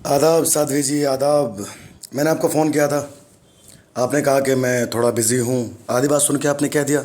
आदाब साध्वी जी, आदाब। मैंने आपको फ़ोन किया था। आपने कहा कि मैं थोड़ा बिज़ी हूँ। आधी बात सुन के आपने कह दिया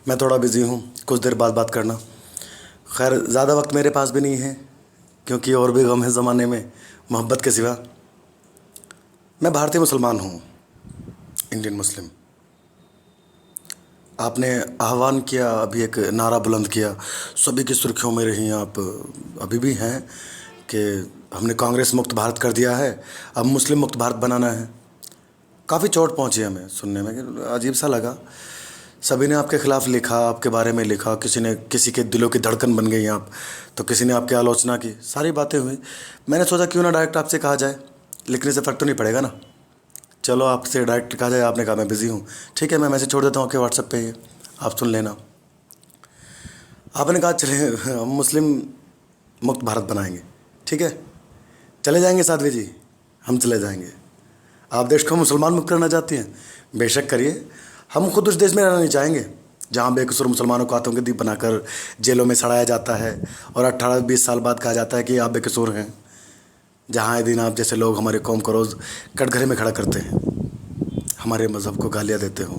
मैं थोड़ा बिज़ी हूँ, कुछ देर बाद बात करना। खैर, ज़्यादा वक्त मेरे पास भी नहीं है, क्योंकि और भी गम है ज़माने में मोहब्बत के सिवा। मैं भारतीय मुसलमान हूँ, इंडियन मुस्लिम। आपने आह्वान किया, अभी एक नारा बुलंद किया, सभी की सुर्खियों में रही आप, अभी भी हैं, कि हमने कांग्रेस मुक्त भारत कर दिया है, अब मुस्लिम मुक्त भारत बनाना है। काफ़ी चोट पहुंची हमें सुनने में, कि अजीब सा लगा। सभी ने आपके ख़िलाफ़ लिखा, आपके बारे में लिखा, किसी ने किसी के दिलों की धड़कन बन गई आप, तो किसी ने आपकी आलोचना की, सारी बातें हुई। मैंने सोचा क्यों ना डायरेक्ट आपसे कहा जाए, लिखने से फ़र्क तो नहीं पड़ेगा ना। चलो आपसे डायरेक्ट कहा जाए। आपने कहा मैं बिज़ी हूँ, ठीक है, मैं मैसेज छोड़ देता हूँ आपके व्हाट्सएप पे, ये आप सुन लेना। आपने कहा चले हम मुस्लिम मुक्त भारत बनाएंगे, ठीक है, चले जाएंगे साध्वी जी, हम चले जाएंगे। आप देश को मुसलमान मुक्त करना चाहती हैं, बेशक करिए। हम खुद उस देश में रहना नहीं चाहेंगे जहाँ बेकसूर मुसलमानों को आतंकी दीप बनाकर जेलों में सड़ाया जाता है और 18-20 साल बाद कहा जाता है कि आप बेकसूर हैं। जहाँ आए दिन आप जैसे लोग हमारे कौम को रोज़ कटघरे में खड़ा करते हैं, हमारे मज़हब को गालियाँ देते हों,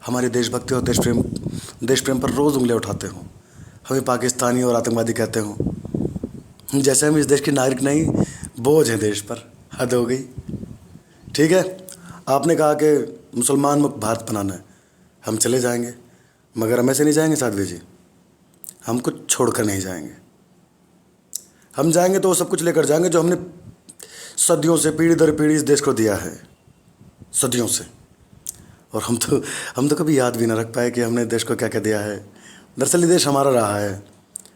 हमारी देशभक्ति और देश प्रेम पर रोज़ उंगलियाँ उठाते हों, हमें पाकिस्तानी और आतंकवादी कहते हों, जैसे हम इस देश के नागरिक नहीं, बोझ हैं देश पर। हद हो गई। ठीक है, आपने कहा कि मुसलमान मुक्त भारत बनाना है, हम चले जाएंगे, मगर हम ऐसे नहीं जाएंगे साध्वी जी, हम कुछ छोड़ कर नहीं जाएंगे। हम जाएंगे तो वो सब कुछ लेकर जाएंगे जो हमने सदियों से, पीढ़ी दर पीढ़ी इस देश को दिया है, सदियों से। और हम तो कभी याद भी ना रख पाए कि हमने देश को क्या क्या दिया है। दरअसल ये देश हमारा रहा है,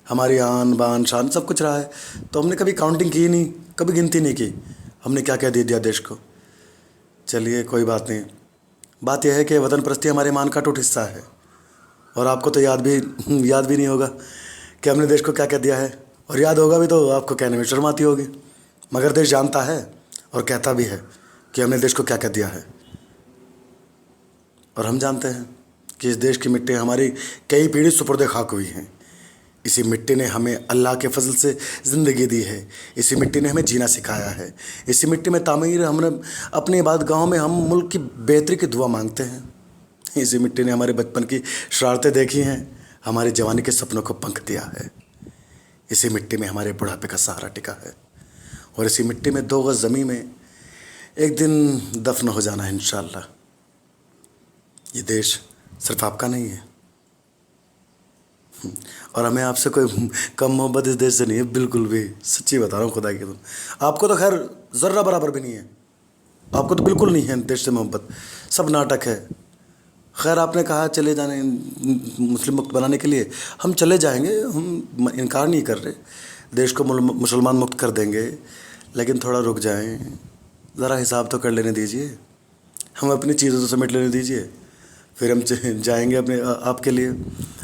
हमारी आन बान शान सब कुछ रहा है, तो हमने कभी काउंटिंग की नहीं, कभी गिनती नहीं की हमने क्या क्या दे दिया देश को। चलिए कोई बात नहीं। बात यह है कि वतन परस्ती हमारे ईमान का टूट हिस्सा है, और आपको तो याद भी नहीं होगा कि हमने देश को क्या क्या दिया है, और याद होगा भी तो आपको कहने में शर्म आती होगी, मगर देश जानता है और कहता भी है कि हमने देश को क्या क्या दिया है। और हम जानते हैं कि इस देश की मिट्टी हमारी कई पीढ़ी सुपुर्द खाक हुई हैं। इसी मिट्टी ने हमें अल्लाह के फजल से ज़िंदगी दी है, इसी मिट्टी ने हमें जीना सिखाया है, इसी मिट्टी में तामीर हमने अपनी इबादतगाहों में हम मुल्क की बेहतरी की दुआ मांगते हैं। इसी मिट्टी ने हमारे बचपन की शरारतें देखी हैं, हमारी जवानी के सपनों को पंख दिया है। इसी मिट्टी में हमारे बुढ़ापे का सहारा टिका है, और इसी मिट्टी में 2 गज़ ज़मीन में एक दिन दफन हो जाना है इंशाअल्लाह। ये देश सिर्फ आपका नहीं है, और हमें आपसे कोई कम मोहब्बत इस देश से नहीं है, बिल्कुल भी। सच्ची बता रहा हूँ खुदा की तुम, आपको तो खैर ज़र्रा बराबर भी नहीं है, आपको तो बिल्कुल नहीं है देश से मोहब्बत, सब नाटक है। खैर, आपने कहा चले जाने मुस्लिम मुक्त बनाने के लिए, हम चले जाएंगे, हम इनकार नहीं कर रहे, देश को मुसलमान मुक्त कर देंगे, लेकिन थोड़ा रुक जाएं, ज़रा हिसाब तो कर लेने दीजिए, हम अपनी चीज़ों तो समेट लेने दीजिए, फिर हम जाएंगे अपने आपके लिए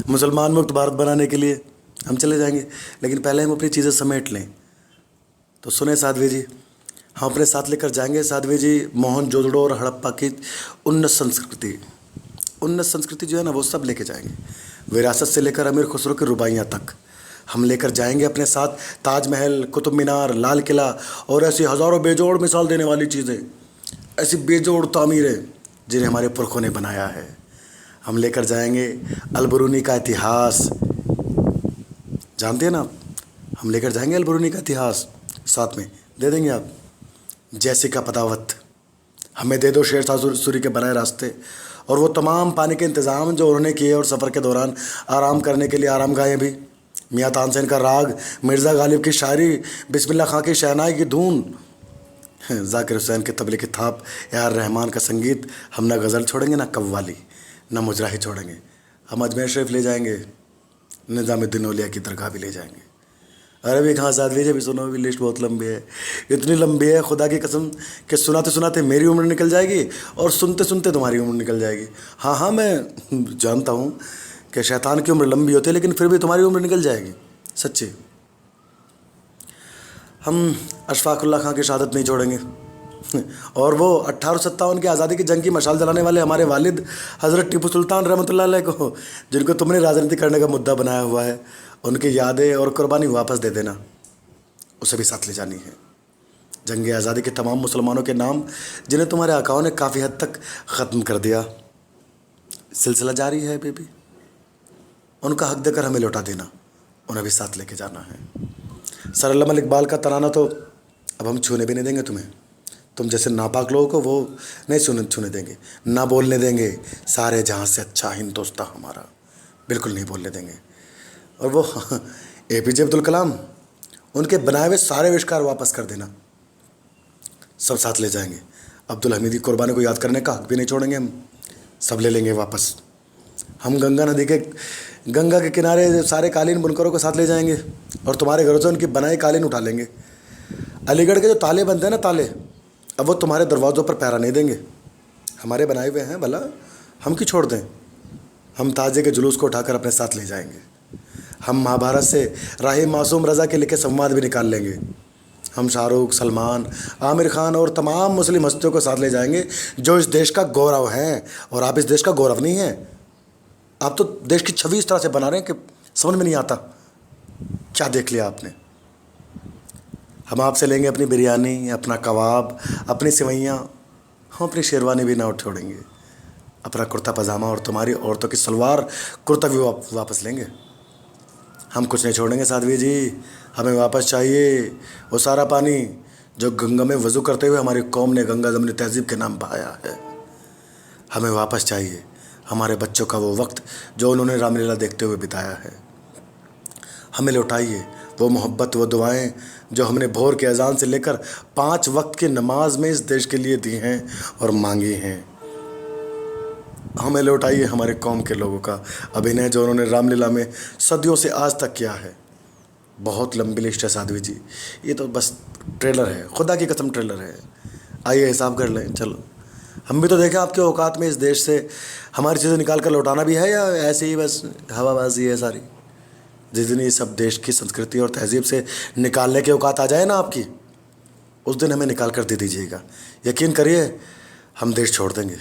मुसलमान मुक्त भारत बनाने के लिए हम चले जाएंगे, लेकिन पहले हम अपनी चीज़ें समेट लें। तो सुने साध्वी जी, हम अपने साथ लेकर जाएंगे साध्वी जी मोहनजोदड़ो और हड़प्पा की उन्नत संस्कृति जो है ना, वो सब लेके जाएंगे, विरासत से लेकर अमीर खुसरो की रुबाइयाँ तक। हम लेकर जाएंगे अपने साथ ताजमहल, कुतुब मीनार, लाल किला और ऐसी हज़ारों बेजोड़ मिसाल देने वाली चीज़ें, ऐसी बेजोड़ तामीरें जिन्हें हमारे पुरखों ने बनाया है। हम लेकर जाएंगे अलबरूनी का इतिहास, जानते हैं ना आप, हम लेकर जाएंगे अलबरूनी का इतिहास, साथ में दे देंगे आप जैसे का पदावत, हमें दे दो शेर शाह सूरी के बनाए रास्ते और वो तमाम पानी के इंतज़ाम जो उन्होंने किए, और सफ़र के दौरान आराम करने के लिए आरामगाहें भी, मियाँ तानसेन का राग, मिर्ज़ा गालिब की शायरी, बिस्मिल्लाह खां की शहनाई की धून, ज़ाकिर हुसैन के तबले की थाप, यार रहमान का संगीत। हम ना गज़ल छोड़ेंगे, ना कव्वाली, ना मुजराही छोड़ेंगे। हम अजमेर शरीफ ले जाएंगे, निज़ामुद्दीन औलिया की दरगाह भी ले जाएंगे। अरे भी कहाँ साथ लीजिए, भी सुनो, भी लिस्ट बहुत लंबी है, इतनी लंबी है खुदा की कसम कि सुनाते सुनाते मेरी उम्र निकल जाएगी और सुनते सुनते तुम्हारी उम्र निकल जाएगी। हाँ हाँ, मैं जानता हूँ कि शैतान की उम्र लंबी होती है, लेकिन फिर भी तुम्हारी उम्र निकल जाएगी, सच्ची। हम अशफाकुल्लाह खां की शहादत नहीं छोड़ेंगे, और वो 1857 की आज़ादी की जंग की मशाल जलाने वाले हमारे वालिद हज़रत टीपू सुल्तान रहमतुल्लाह अलैह को, जिनको तुमने राजनीति करने का मुद्दा बनाया हुआ है, उनकी यादें और कुर्बानी वापस दे देना, उसे भी साथ ले जानी है। जंग आज़ादी के तमाम मुसलमानों के नाम जिन्हें तुम्हारे आकाओं ने काफ़ी हद तक ख़त्म कर दिया। सिलसिला जारी है अभी भी। उनका हक देकर हमें लौटा देना, उन्हें भी साथ लेके जाना है। सर अल्लामा इकबाल का तराना तो अब हम छूने भी नहीं देंगे तुम्हें। तुम जैसे नापाक लोगों को वो नहीं छूने देंगे, ना बोलने देंगे। सारे जहाँ से अच्छा हिंदुस्तान हमारा, बिल्कुल नहीं बोलने देंगे। और वो APJ अब्दुल कलाम, उनके बनाए हुए सारे आविष्कार वापस कर देना, सब साथ ले जाएंगे। अब्दुल हमीद की कुर्बानी को याद करने का हक भी नहीं छोड़ेंगे हम, सब ले लेंगे वापस। हम गंगा के किनारे सारे कालीन बुनकरों को साथ ले जाएंगे और तुम्हारे घरों से उनकी बनाई कालीन उठा लेंगे। अलीगढ़ के जो ताले बनते हैं ना, ताले, अब वो तुम्हारे दरवाज़ों पर पहरा नहीं देंगे, हमारे बनाए हुए हैं। भला हम क्यों छोड़ दें? हम ताजे के जुलूस को उठाकर अपने साथ ले जाएंगे। हम महाभारत से राही मासूम रज़ा के लिखे संवाद भी निकाल लेंगे। हम शाहरुख, सलमान, आमिर खान और तमाम मुस्लिम हस्तियों को साथ ले जाएंगे जो इस देश का गौरव हैं। और आप इस देश का गौरव नहीं हैं, आप तो देश की छवि इस तरह से बना रहे हैं कि समझ में नहीं आता क्या देख लिया आपने। हम आपसे लेंगे अपनी बिरयानी, अपना कबाब, अपनी सेवइयाँ, हम अपनी शेरवानी भी ना छोड़ेंगे, अपना कुर्ता पजामा और तुम्हारी औरतों की सलवार कुर्ता भी वापस लेंगे। हम कुछ नहीं छोड़ेंगे साध्वी जी, हमें वापस चाहिए वो सारा पानी जो गंगा में वज़ू करते हुए हमारी कौम ने गंगा जमुनी तहज़ीब के नाम बहाया है। हमें वापस चाहिए हमारे बच्चों का वो वक्त जो उन्होंने रामलीला देखते हुए बिताया है। हमें लौटाइए वो मोहब्बत, वो दुआएं जो हमने भोर के अजान से लेकर 5 वक्त की नमाज में इस देश के लिए दी हैं और मांगी हैं। हमें लौटाइए हमारे कौम के लोगों का अभिनय जो उन्होंने रामलीला में सदियों से आज तक किया है। बहुत लंबी लिस्ट है साध्वी जी, ये तो बस ट्रेलर है, खुदा की कसम ट्रेलर है। आइए हिसाब कर लें, चलो हम भी तो देखें आपके औकात में इस देश से हमारी चीज़ें निकाल कर लौटाना भी है या ऐसे ही बस हवाबाजी है सारी। जिस दिन ये सब देश की संस्कृति और तहज़ीब से निकालने के औकात आ जाए ना आपकी, उस दिन हमें निकाल कर दे दीजिएगा। यकीन करिए हम देश छोड़ देंगे,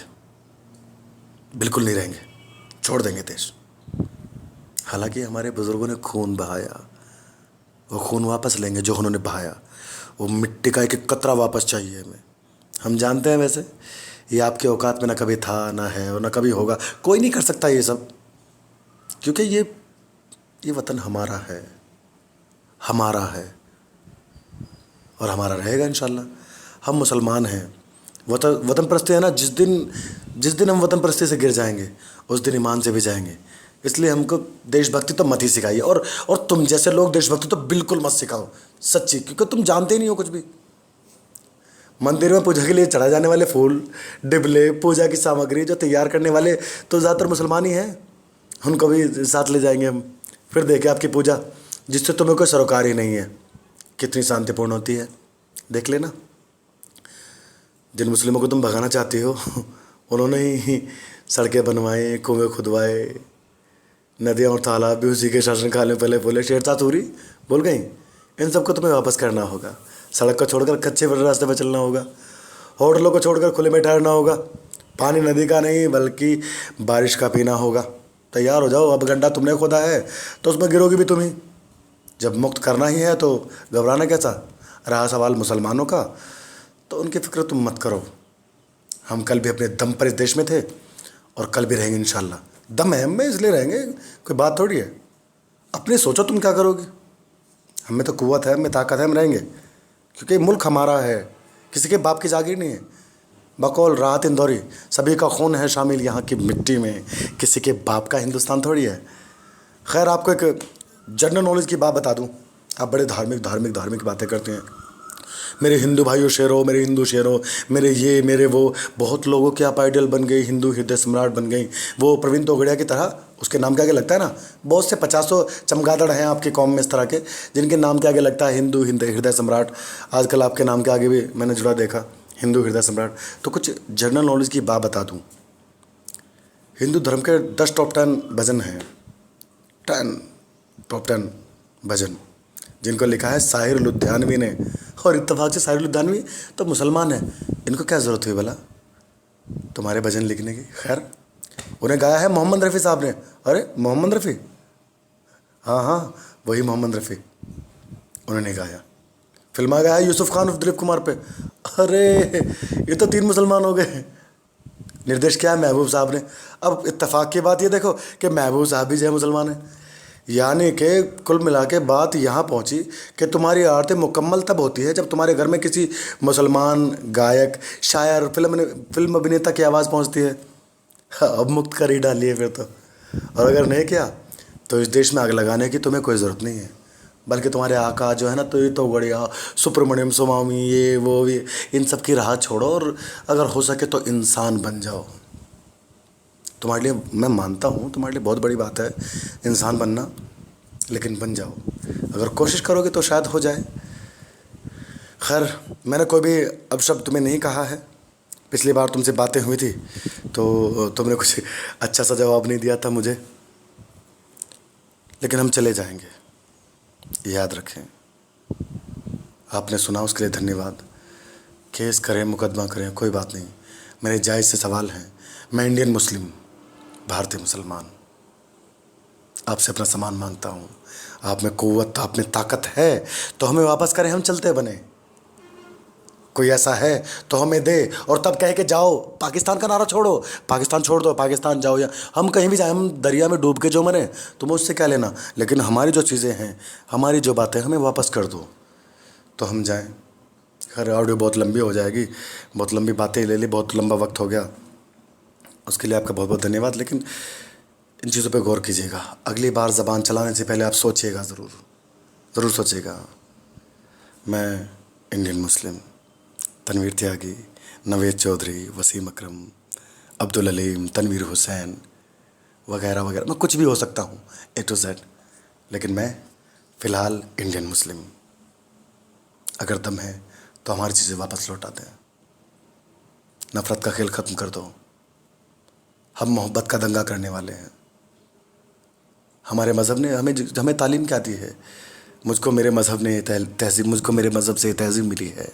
बिल्कुल नहीं रहेंगे, छोड़ देंगे देश। हालांकि हमारे बुज़ुर्गों ने खून बहाया, वो खून वापस लेंगे जो उन्होंने बहाया। वो मिट्टी का एक एक कतरा वापस चाहिए हमें। हम जानते हैं वैसे ये आपके औकात में ना कभी था, ना है और ना कभी होगा। कोई नहीं कर सकता ये सब, क्योंकि ये वतन हमारा है, हमारा है और हमारा रहेगा इंशाल्लाह। हम मुसलमान हैं, वतन परस्ती है ना। जिस दिन हम वतन परस्ती से गिर जाएंगे उस दिन ईमान से भी जाएंगे। इसलिए हमको देशभक्ति तो मत ही सिखाइए, और तुम जैसे लोग देशभक्ति तो बिल्कुल मत सिखाओ, सच्ची, क्योंकि तुम जानते ही नहीं हो कुछ भी। मंदिर में पूजा के लिए चढ़ाए जाने वाले फूल, डिबले, पूजा की सामग्री जो तैयार करने वाले तो ज़्यादातर मुसलमान ही हैं, उनको भी साथ ले जाएंगे हम। फिर देखें आपकी पूजा जिससे तुम्हें कोई सरोकार ही नहीं है कितनी शांतिपूर्ण होती है, देख लेना। जिन मुस्लिमों को तुम भगाना चाहती हो उन्होंने ही सड़कें बनवाए, कुएँ खुदवाए, नदियाँ और तालाब भी उसी के शासनकाल में पहले बोले। शेरशाह सूरी बोल गई। इन सबको तुम्हें वापस करना होगा। सड़क को छोड़कर कच्चे रास्ते पर चलना होगा, होटलों को छोड़कर खुले में ठहरना होगा, पानी नदी का नहीं बल्कि बारिश का पीना होगा। तैयार हो जाओ, अब गड्ढा तुमने खोदा है तो उसमें गिरोगी भी तुम ही। जब मुक्त करना ही है तो घबराना कैसा। रहा सवाल मुसलमानों का, तो उनकी फ़िक्र तुम मत करो। हम कल भी अपने दम पर इस देश में थे और कल भी रहेंगे इंशाल्लाह। दम है हमें इसलिए रहेंगे, कोई बात थोड़ी है। अपने सोचो तुम क्या करोगे। हमें तो कुव्वत है, हमें ताकत है, हम रहेंगे, क्योंकि मुल्क हमारा है, किसी के बाप की जागीर नहीं है। बकौल राहत इंदौरी, सभी का खून है शामिल यहाँ की मिट्टी में, किसी के बाप का हिंदुस्तान थोड़ी है। खैर आपको एक जनरल नॉलेज की बात बता दूँ, आप बड़े धार्मिक बातें करते हैं। मेरे हिंदू भाइयों शेरों, मेरे हिंदू शेरों, मेरे ये मेरे वो, बहुत लोगों के आप आइडियल बन गई, हिंदू हृदय सम्राट बन गई। वो प्रवीण तोगड़िया की तरह, उसके नाम के आगे लगता है ना, बहुत से 50 चमगादड़ हैं आपकी कौम में इस तरह के जिनके नाम के आगे लगता है हिंदू हृदय सम्राट। आजकल आपके नाम के आगे भी मैंने जुड़ा देखा, हिंदू हृदय सम्राट। तो कुछ जनरल नॉलेज की बात बता दूँ। हिंदू धर्म के 10 टॉप 10 भजन हैं, 10 टॉप 10 भजन जिनको लिखा है साहिर लुधियानवी ने। और इत्तेफाक से साहिर लुधियानवी तो मुसलमान है, इनको क्या ज़रूरत हुई भला तुम्हारे भजन लिखने की। खैर उन्हें गाया है मोहम्मद रफ़ी साहब ने। अरे मोहम्मद रफ़ी, हाँ वही मोहम्मद रफ़ी, उन्होंने गाया। फिल्म आ गया है यूसुफ खान और दिलीप कुमार पे। अरे ये तो 3 मुसलमान हो गए। निर्देश किया है महबूब साहब ने। अब इत्तेफाक की बात ये देखो कि महबूब साहब भी जो है मुसलमान हैं। यानी कि कुल मिला के बात यहाँ पहुँची कि तुम्हारी आरती मुकम्मल तब होती है जब तुम्हारे घर में किसी मुसलमान गायक, शायर, फिल्म अभिनेता की आवाज़ पहुँचती है। अब मुक्त कर ही डालिए फिर तो। और अगर नहीं किया तो इस देश में आग लगाने की तुम्हें कोई ज़रूरत नहीं है, बल्कि तुम्हारे आका जो है ना, तो ये तो बढ़िया सुब्रमण्यम स्वामी, ये वो ये इन सब की राह छोड़ो और अगर हो सके तो इंसान बन जाओ। तुम्हारे लिए मैं मानता हूँ, तुम्हारे लिए बहुत बड़ी बात है इंसान बनना, लेकिन बन जाओ। अगर कोशिश करोगे तो शायद हो जाए। खैर, मैंने कोई भी अपशब्द तुम्हें नहीं कहा है। पिछली बार तुमसे बातें हुई थी तो तुमने कुछ अच्छा सा जवाब नहीं दिया था मुझे, लेकिन हम चले जाएंगे। याद रखें, आपने सुना उसके लिए धन्यवाद। केस करें, मुकदमा करें, कोई बात नहीं, मेरे जायज़ से सवाल हैं। मैं इंडियन मुस्लिम, भारतीय मुसलमान, आपसे अपना सामान मांगता हूँ। आप में क़ुव्वत, आप में ताकत है तो हमें वापस करें, हम चलते बने। कोई ऐसा है तो हमें दे और तब कहे कि जाओ, पाकिस्तान का नारा छोड़ो, पाकिस्तान छोड़ दो, पाकिस्तान जाओ, या हम कहीं भी जाए, हम दरिया में डूब के जो मरें तुम उससे क्या लेना, लेकिन हमारी जो चीज़ें हैं, हमारी जो बातें, हमें वापस कर दो तो हम जाएं। खैर, ऑडियो बहुत लंबी हो जाएगी, बहुत लंबी बातें ले ली, बहुत लंबा वक्त हो गया, उसके लिए आपका बहुत बहुत धन्यवाद। लेकिन इन चीज़ों पे गौर कीजिएगा। अगली बार ज़बान चलाने से पहले आप सोचिएगा, ज़रूर सोचिएगा। मैं इंडियन मुस्लिम, तनवीर त्यागी, नवेद चौधरी, वसीम अकरम, अब्दुल अलीम, तनवीर हुसैन वगैरह वगैरह, मैं कुछ भी हो सकता हूँ, A to Z, लेकिन मैं फ़िलहाल इंडियन मुस्लिम। अगर दम है तो हमारी चीज़ें वापस लौटा दें, नफ़रत का खेल ख़त्म कर दो। हम मोहब्बत का दंगा करने वाले हैं। हमारे मज़हब ने हमें तालीम क्या दी है? मुझको मेरे मज़हब ने तहज़ीब, मुझको मेरे मज़हब से तहज़ीब मिली है।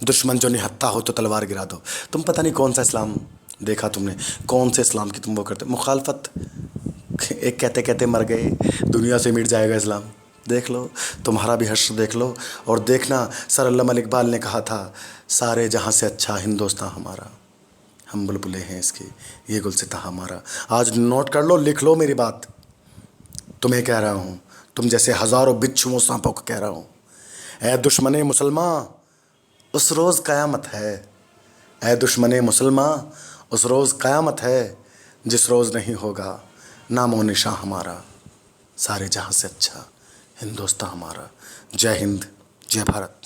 दुश्मन जो निहत्था हो तो तलवार गिरा दो। तुम पता नहीं कौन सा इस्लाम देखा तुमने, कौन से इस्लाम की तुम वो करते मुखालफत। एक कहते कहते मर गए, दुनिया से मिट जाएगा इस्लाम। देख लो, तुम्हारा भी हश्र देख लो, और देखना सर अल्लामा इकबाल ने कहा था, सारे जहाँ से अच्छा हिंदुस्तान हमारा, हम बुलबुलें हैं इसकी, ये गुलसिता हमारा। आज नोट कर लो, लिख लो मेरी बात। तुम्हें कह रहा हूँ, तुम जैसे हज़ारों बिच्छुओं सांपों को कह रहा हूँ, ऐ दुश्मने मुसलमान, उस रोज़ क़यामत है। ऐ दुश्मने मुसलमान, उस रोज़ क़यामत है, जिस रोज़ नहीं होगा नामो निशां हमारा, सारे जहाँ से अच्छा हिंदुस्तान हमारा। जय हिंद, जय भारत।